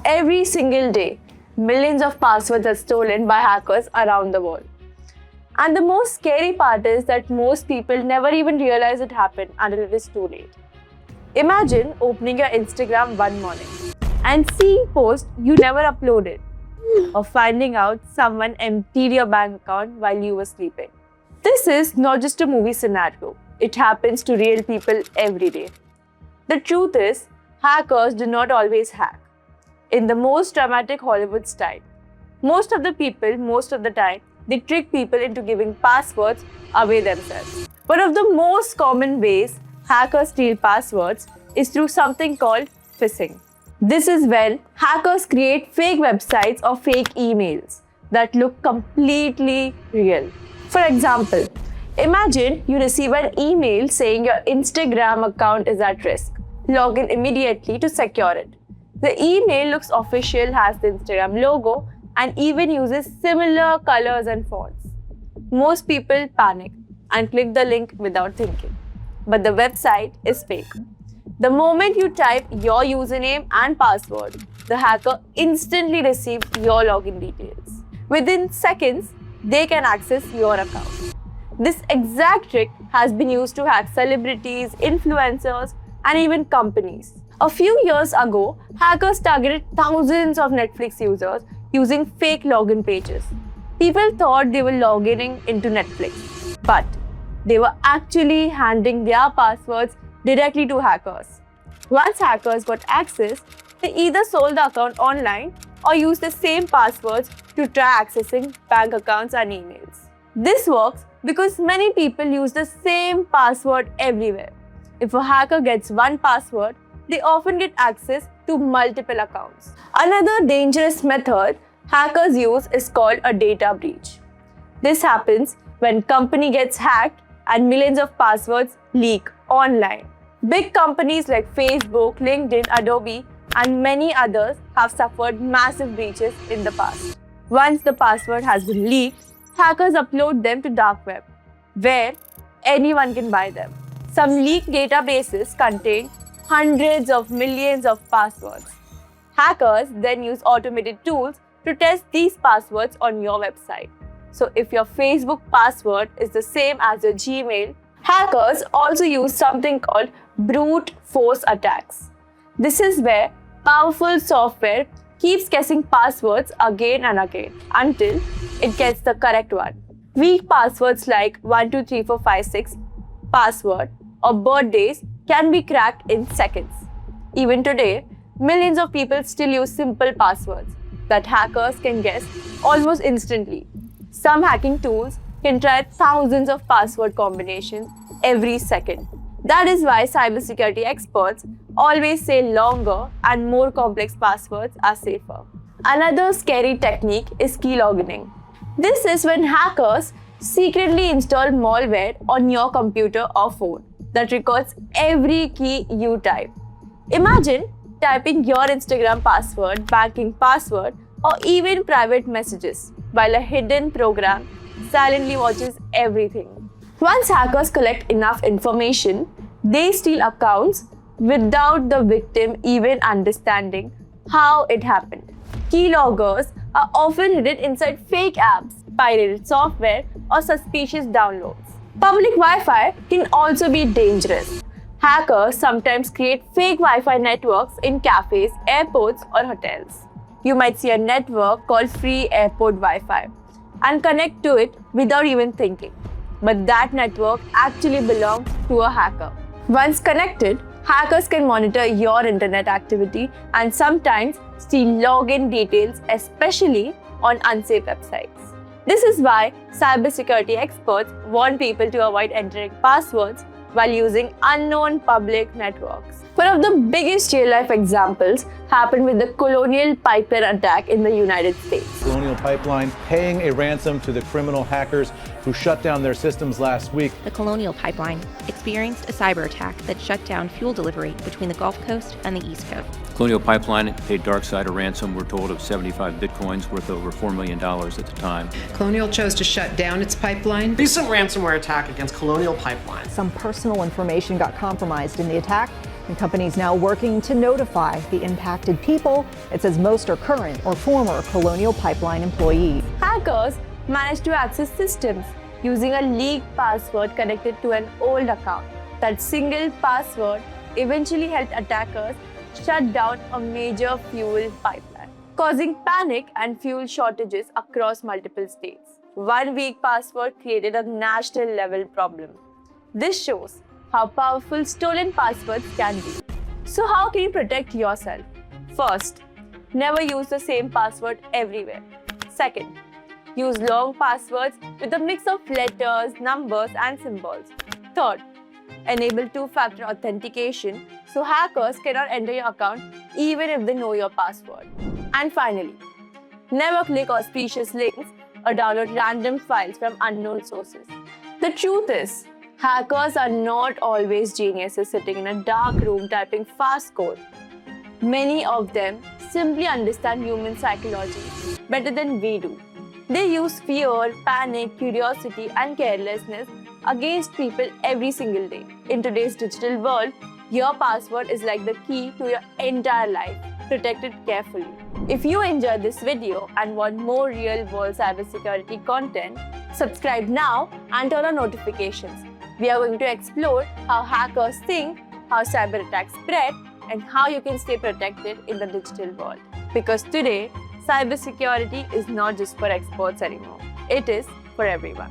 Every single day, millions of passwords are stolen by hackers around the world. And the most scary part is that most people never even realize it happened until it is too late. Imagine opening your Instagram one morning and seeing posts you never uploaded, or finding out someone emptied your bank account while you were sleeping. This is not just a movie scenario. It happens to real people every day. The truth is, hackers do not always hack in the most dramatic Hollywood style. Most of the people, most of the time, they trick people into giving passwords away themselves. One of the most common ways hackers steal passwords is through something called phishing. This is when hackers create fake websites or fake emails that look completely real. For example, imagine you receive an email saying your Instagram account is at risk. Log in immediately to secure it. The email looks official, has the Instagram logo, and even uses similar colors and fonts. Most people panic and click the link without thinking. But the website is fake. The moment you type your username and password, the hacker instantly receives your login details. Within seconds, they can access your account. This exact trick has been used to hack celebrities, influencers, and even companies. A few years ago, hackers targeted thousands of Netflix users using fake login pages. People thought they were logging into Netflix, but they were actually handing their passwords directly to hackers. Once hackers got access, they either sold the account online or used the same passwords to try accessing bank accounts and emails. This works because many people use the same password everywhere. If a hacker gets one password, they often get access to multiple accounts. Another dangerous method hackers use is called a data breach. This happens when a company gets hacked and millions of passwords leak online. Big companies like Facebook, LinkedIn, Adobe, and many others have suffered massive breaches in the past. Once the password has been leaked, hackers upload them to dark web, where anyone can buy them. Some leaked databases contain hundreds of millions of passwords. Hackers then use automated tools to test these passwords on your website. So if your Facebook password is the same as your Gmail, hackers also use something called brute force attacks. This is where powerful software keeps guessing passwords again and again until it gets the correct one. Weak passwords like 123456 password or birthdays can be cracked in seconds. Even today, millions of people still use simple passwords that hackers can guess almost instantly. Some hacking tools can try thousands of password combinations every second. That is why cybersecurity experts always say longer and more complex passwords are safer. Another scary technique is keylogging. This is when hackers secretly install malware on your computer or phone that records every key you type. Imagine typing your Instagram password, banking password, or even private messages, while a hidden program silently watches everything. Once hackers collect enough information, they steal accounts without the victim even understanding how it happened. Keyloggers are often hidden inside fake apps, pirated software, or suspicious downloads. Public Wi-Fi can also be dangerous. Hackers sometimes create fake Wi-Fi networks in cafes, airports, or hotels. You might see a network called free airport Wi-Fi and connect to it without even thinking. But that network actually belongs to a hacker. Once connected, hackers can monitor your internet activity and sometimes steal login details, especially on unsafe websites. This is why cybersecurity experts warn people to avoid entering passwords while using unknown public networks. One of the biggest real-life examples happened with the Colonial Pipeline attack in the United States. Colonial Pipeline paying a ransom to the criminal hackers who shut down their systems last week. The Colonial Pipeline experienced a cyber attack that shut down fuel delivery between the Gulf Coast and the East Coast. Colonial Pipeline paid DarkSide a ransom, we're told, of 75 bitcoins worth over $4 million at the time. Colonial chose to shut down its pipeline. Recent ransomware attack against Colonial Pipeline. Some personal information got compromised in the attack, The company's now working to notify the impacted people. It says most are current or former Colonial Pipeline employees. Hackers managed to access systems using a leaked password connected to an old account. That single password eventually helped attackers shut down a major fuel pipeline, causing panic and fuel shortages across multiple states. One weak password created a national level problem. This shows how powerful stolen passwords can be. So how can you protect yourself? First, never use the same password everywhere. Second, use long passwords with a mix of letters, numbers, and symbols. Third, enable two-factor authentication so hackers cannot enter your account even if they know your password. And finally, never click auspicious links or download random files from unknown sources. The truth is, hackers are not always geniuses sitting in a dark room typing fast code. Many of them simply understand human psychology better than we do. They use fear, panic, curiosity, and carelessness against people every single day. In today's digital world, your password is like the key to your entire life. Protect it carefully. If you enjoyed this video and want more real-world cybersecurity content, subscribe now and turn on notifications. We are going to explore how hackers think, how cyber attacks spread, and how you can stay protected in the digital world. Because today, cybersecurity is not just for experts anymore. It is for everyone.